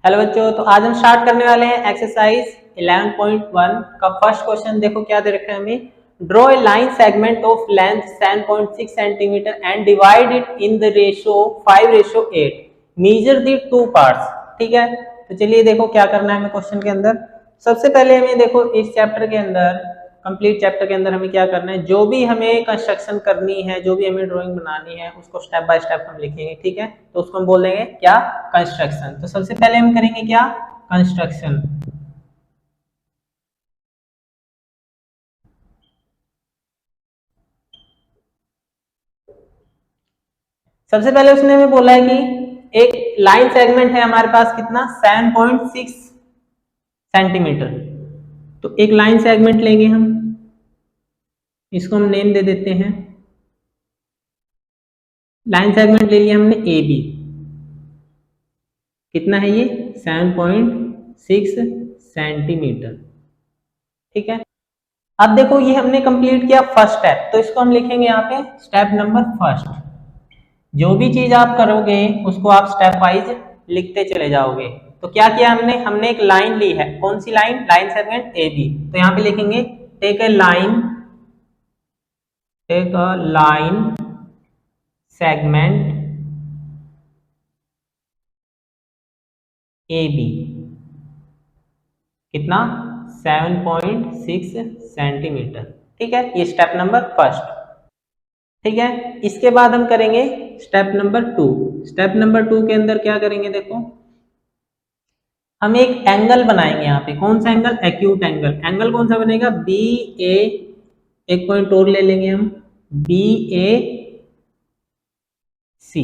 Hello बच्चों, तो आज हम स्टार्ट करने वाले हैं एक्सरसाइज 11.1 का फर्स्ट क्वेश्चन। देखो क्या दे रखा है हमें। Draw a line segment of length 7.6 centimetre and divide it in the ratio 5:8। Measure the two parts. ठीक है, तो चलिए देखो क्या करना है हमें क्वेश्चन के अंदर। सबसे पहले हमें देखो इस चैप्टर के अंदर, कंप्लीट चैप्टर के अंदर हमें क्या करना है, जो भी हमें कंस्ट्रक्शन करनी है, जो भी हमें ड्राइंग बनानी है, उसको स्टेप बाय स्टेप हम लिखेंगे। ठीक है, तो उसको हम बोल देंगे क्या, कंस्ट्रक्शन। तो सबसे पहले हम करेंगे क्या, कंस्ट्रक्शन। सबसे पहले उसने हमें बोला है कि एक लाइन सेगमेंट है हमारे पास, कितना, 7.6 सेंटीमीटर। तो एक लाइन सेगमेंट लेंगे हम, इसको हम नेम दे देते हैं। लाइन सेगमेंट ले लिया हमने ए बी। कितना है ये, 7.6 सेंटीमीटर। ठीक है, अब देखो ये हमने कंप्लीट किया फर्स्ट स्टेप, तो इसको हम लिखेंगे यहाँ पे स्टेप नंबर फर्स्ट। जो भी चीज आप करोगे उसको आप स्टेप वाइज लिखते चले जाओगे। तो क्या किया हमने, हमने एक लाइन ली है, कौन सी line, line segment A B. तो यहाँ पे लिखेंगे take a line, take a line segment A B. कितना, 7.6 सेंटीमीटर। ठीक है, ये स्टेप नंबर फर्स्ट। ठीक है, इसके बाद हम करेंगे step number two. Step number two के अंदर क्या करेंगे, देखो हम एक एंगल बनाएंगे यहाँ पे। कौन सा एंगल, एक्यूट एंगल। एंगल कौन सा बनेगा, बी ए, एक पॉइंट और ले लेंगे हम, बी ए सी।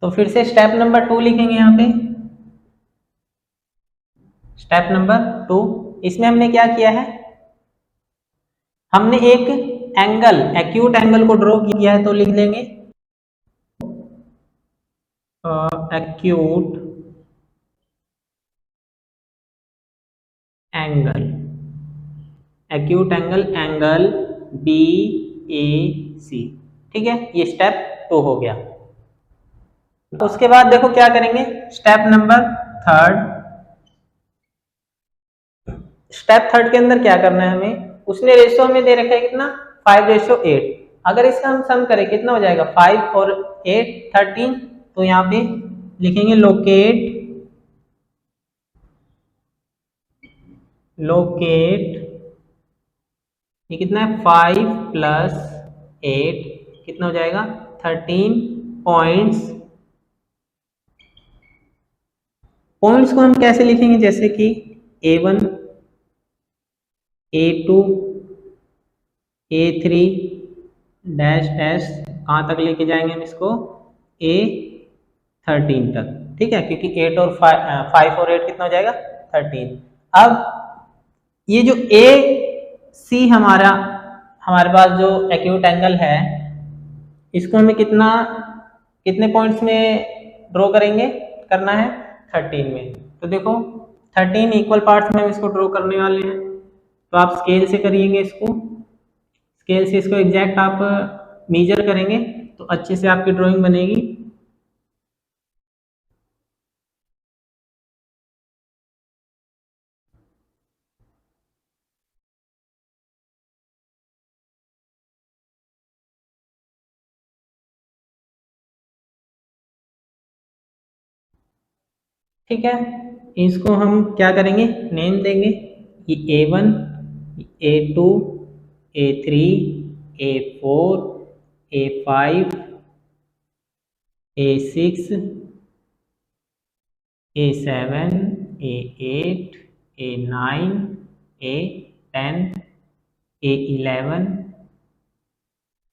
तो फिर से स्टेप नंबर टू लिखेंगे यहाँ पे, स्टेप नंबर टू। इसमें हमने क्या किया है, हमने एक एंगल, एक्यूट एंगल को ड्रॉ किया है। तो लिख देंगे acute angle, acute angle, angle B A C. ठीक है, ये स्टेप टू हो गया। उसके बाद देखो क्या करेंगे, step number third. Step third के अंदर क्या करना है हमें, उसने रेशियो में दे रखा है कितना, 5:8। अगर इसका हम सम करें कितना हो जाएगा, 5 और 8 13। तो यहाँ पे लिखेंगे लोकेट, लोकेट, ये कितना है, 5 प्लस 8 कितना हो जाएगा, 13 पॉइंट्स। पॉइंट्स को हम कैसे लिखेंगे, जैसे कि A1, A2, A3 dash dash, कहाँ तक लेके जाएंगे हम इसको, A13 तक। ठीक है, क्योंकि 8 और 5 और 8 कितना हो जाएगा, 13। अब ये जो ए सी हमारे पास जो एक्यूट एंगल है, इसको हमें कितना, कितने पॉइंट्स में ड्रॉ करेंगे, करना है 13 में। तो देखो 13 इक्वल पार्ट्स में हम इसको ड्रॉ करने वाले हैं। तो आप स्केल से करिएंगे इसको, स्केल से इसको एग्जैक्ट आप मेजर करेंगे तो अच्छे से आपकी ड्राइंग बनेगी। ठीक है, इसको हम क्या करेंगे, नेम देंगे। ये A1, A2, A3, A4, A5, A6, A7, A8, A9, A10, A11,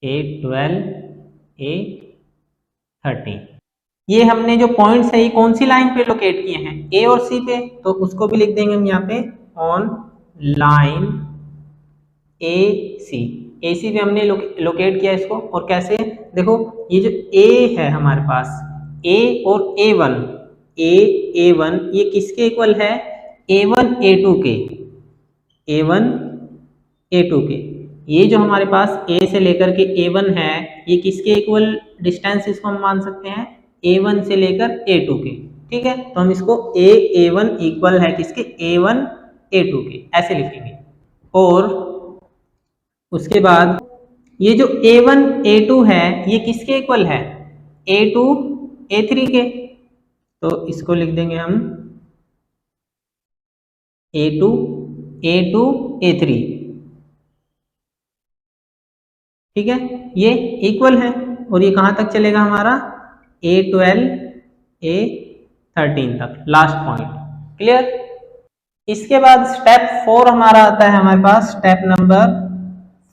A12, A13। ये हमने जो पॉइंट्स है ये कौन सी लाइन पे लोकेट किए हैं, ए और सी पे। तो उसको भी लिख देंगे हम यहाँ पे ऑन लाइन ए सी। ए सी पे हमने लोकेट किया इसको। और कैसे, देखो ये जो ए है हमारे पास, ए और A1, A1 ये किसके इक्वल है, A1 A2 के, A1 A2 के। ये जो हमारे पास A से लेकर के A1 है, ये किसके इक्वल डिस्टेंस इसको हम मान सकते हैं, A1 से लेकर A2 के। ठीक है, तो हम इसको A1 इक्वल है किसके, A1 A2 के, ऐसे लिखेंगे। और उसके बाद ये जो A1 A2 है ये किसके इक्वल है, A2 A3 के, तो इसको लिख देंगे हम A2 A2 A3, ठीक है, ये इक्वल है। और ये कहां तक चलेगा हमारा, A12 A13 तक, लास्ट पॉइंट। क्लियर। इसके बाद स्टेप 4 हमारा आता है हमारे पास, स्टेप नंबर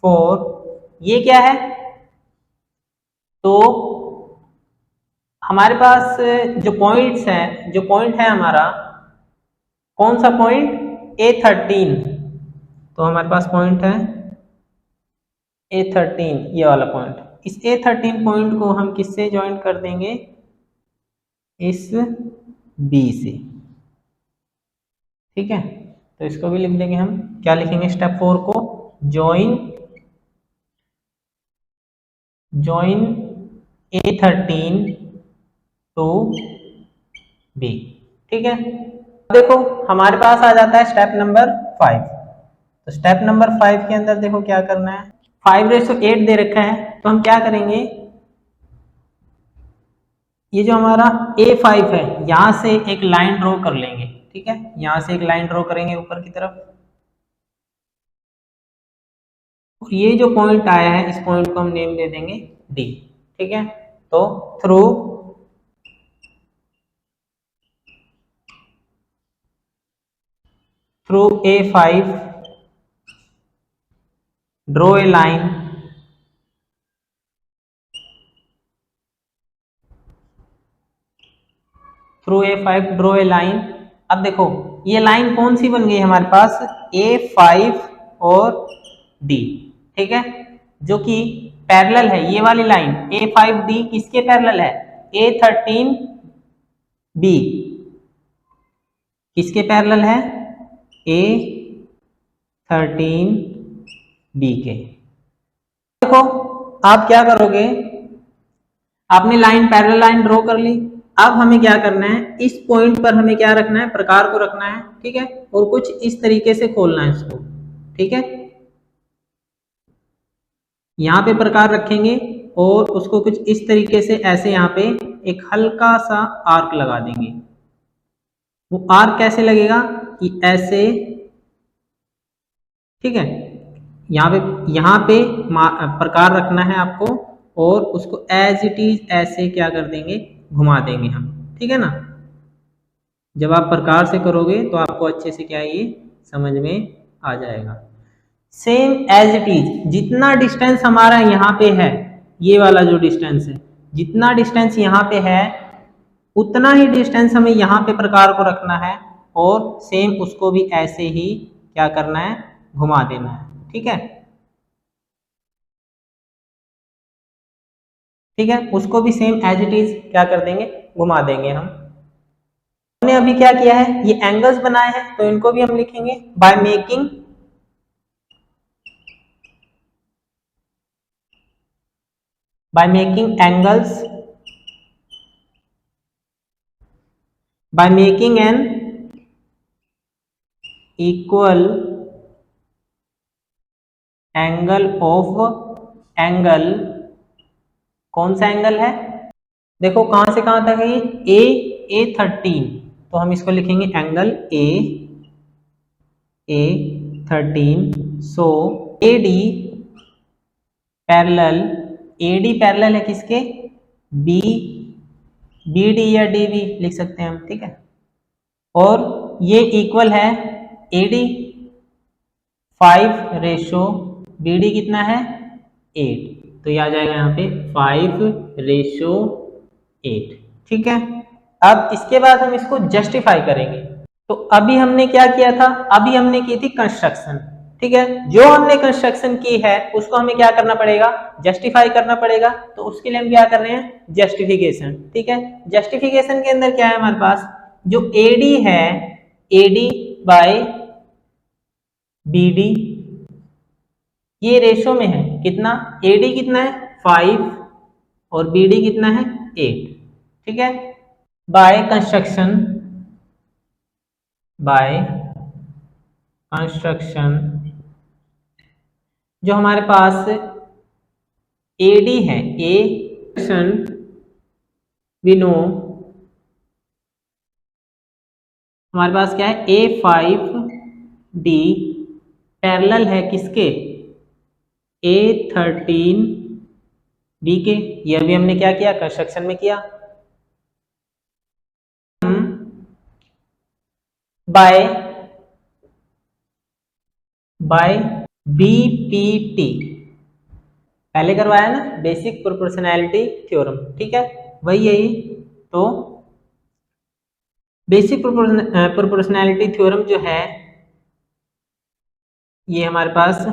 4। ये क्या है, तो हमारे पास जो पॉइंट्स हैं, जो पॉइंट है हमारा, कौन सा पॉइंट, A13, तो हमारे पास पॉइंट है A13, ये वाला पॉइंट। इस A13 पॉइंट को हम किससे ज्वाइन कर देंगे, इस B से, ठीक है। तो इसको भी लिख देंगे हम, क्या लिखेंगे स्टेप 4 को, ज्वाइन A13 टू B, ठीक है। देखो हमारे पास आ जाता है स्टेप नंबर 5। तो स्टेप नंबर 5 के अंदर देखो क्या करना है, 5:8 दे रखा है, तो हम क्या करेंगे, ये जो हमारा A5 है यहां से एक लाइन ड्रॉ कर लेंगे, ठीक है, यहां से एक लाइन ड्रॉ करेंगे ऊपर की तरफ। और ये जो पॉइंट आया है इस पॉइंट को हम नेम दे देंगे D, ठीक है। तो through A5 draw a line through A5 draw a line. अब देखो ये लाइन कौन सी बन गई हमारे पास, A5 और D, ठीक है, जो कि पैरेलल है। ये वाली लाइन A5D किसके पैरेलल है, A13B किसके पैरेलल है, A13B के। देखो आप क्या करोगे, आपने लाइन पैरेलल लाइन ड्रॉ कर ली। अब हमें क्या करना है, इस पॉइंट पर हमें क्या रखना है, प्रकार को रखना है, ठीक है, और कुछ इस तरीके से खोलना है इसको, ठीक है। यहाँ पे प्रकार रखेंगे और उसको कुछ इस तरीके से ऐसे यहाँ पे एक हल्का सा आर्क लगा देंगे। वो आर्क कैसे लगेगा, कि ऐसे, ठीक है, यहाँ पे प्रकार रखना है आपको और उसको एज इट इज ऐसे क्या कर देंगे, घुमा देंगे हम, ठीक है ना। जब आप प्रकार से करोगे तो आपको अच्छे से क्या ये समझ में आ जाएगा। सेम एज इट इज, जितना डिस्टेंस हमारा यहाँ पे है, ये वाला जो डिस्टेंस है, जितना डिस्टेंस यहाँ पे है उतना ही डिस्टेंस हमें यहाँ पे प्रकार को रखना है और सेम उसको भी ऐसे ही क्या करना है, घुमा देना है, ठीक है, ठीक है, उसको भी सेम एज इट इज क्या कर देंगे, घुमा देंगे हम। हमने अभी क्या किया है, ये एंगल्स बनाए हैं, तो इनको भी हम लिखेंगे by making angles, by making an equal angle of angle, कौन सा एंगल है, देखो कहां से कहां तक है ये, A13, तो हम इसको लिखेंगे एंगल A13। सो AD पैरेलल है किसके, BD या DB लिख सकते हैं हम, ठीक है। और ये इक्वल है AD 5:BD कितना है 8, तो ये आ जाएगा यहाँ पे 5:8, ठीक है। अब इसके बाद हम इसको जस्टिफाई करेंगे। तो अभी हमने क्या किया था, अभी हमने की थी कंस्ट्रक्शन, ठीक है, जो हमने कंस्ट्रक्शन की है उसको हमें क्या करना पड़ेगा, जस्टिफाई करना पड़ेगा। तो उसके लिए हम क्या कर रहे हैं, जस्टिफिकेशन, ठीक है। जस्टिफिकेशन के अंदर क्या है हमारे पास, जो AD है, AD बाय BD ये रेशो में है कितना, AD कितना है 5 और BD कितना है 8, ठीक है। बाय कंस्ट्रक्शन जो हमारे पास AD है, ए वी नो हमारे पास क्या है, A5D पैरेलल है किसके, A13B के। यह भी हमने क्या किया, कंस्ट्रक्शन में किया। बाय BPT पहले करवाया ना, बेसिक प्रोपोर्शनैलिटी थ्योरम, ठीक है, वही यही। तो बेसिक प्रोपोर्शनैलिटी थ्योरम जो है, ये हमारे पास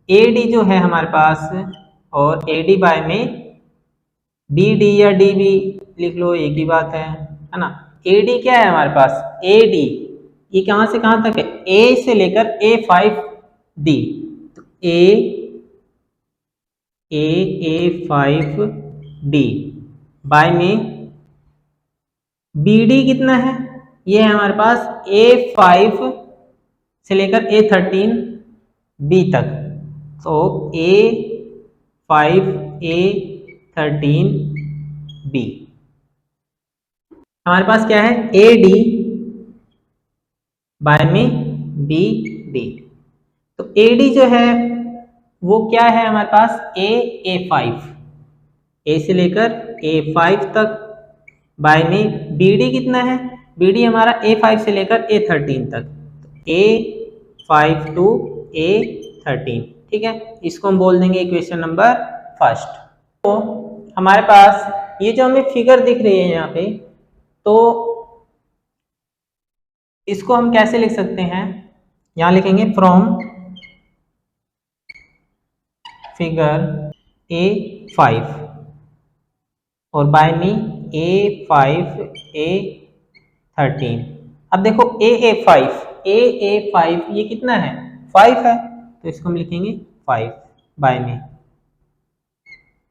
AD जो है हमारे पास, और AD बाय में BD या DB लिख लो, एक ही बात है ना। AD क्या है हमारे पास, AD ये कहां से कहां तक है, A से लेकर A5D, तो A5D बाय में BD कितना है, ये है हमारे पास A5 से लेकर A13B तक, तो A5 A13B हमारे पास क्या है, AD बाय में BD। तो AD जो है वो क्या है हमारे पास, A5 A से लेकर A5 तक, बाय में BD कितना है, BD हमारा A5 से लेकर A13 तक, A5 टू A13, ठीक है। इसको हम बोल देंगे इक्वेशन नंबर फर्स्ट। तो हमारे पास ये जो हमें फिगर दिख रही है यहाँ पे, तो इसको हम कैसे लिख सकते हैं, यहाँ लिखेंगे फ्रॉम फिगर A5 और बाय में A5 A13। अब देखो AA5 ये कितना है, 5 है, तो इसको हम लिखेंगे 5 बाय में।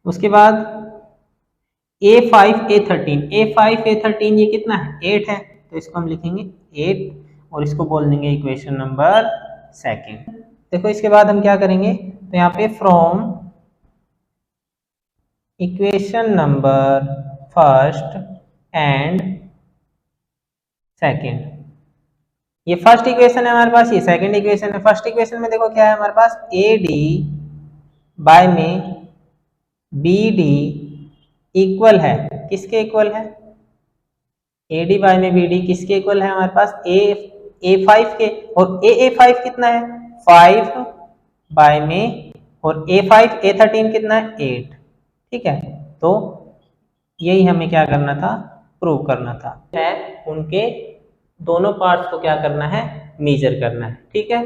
उसके बाद A5 A13 ये कितना है, 8 है, तो इसको हम लिखेंगे 8 और इसको बोल देंगे इक्वेशन नंबर सेकंड। देखो इसके बाद हम क्या करेंगे, तो यहाँ पे from equation number first and second, ये फर्स्ट इक्वेशन है हमारे पास, ये सेकंड इक्वेशन है। फर्स्ट इक्वेशन में देखो क्या है हमारे पास, AD बाय में BD इक्वल है, किसके इक्वल है, AD बाय में BD किसके इक्वल है हमारे पास, A5 के, और A5 कितना है, 5 बाय में, और A5 A13 कितना है, 8, ठीक है। तो यही हमें क्या करना था, प्रूव करना था, है उनके दोनों पार्ट्स को क्या करना है, मेजर करना है, ठीक है।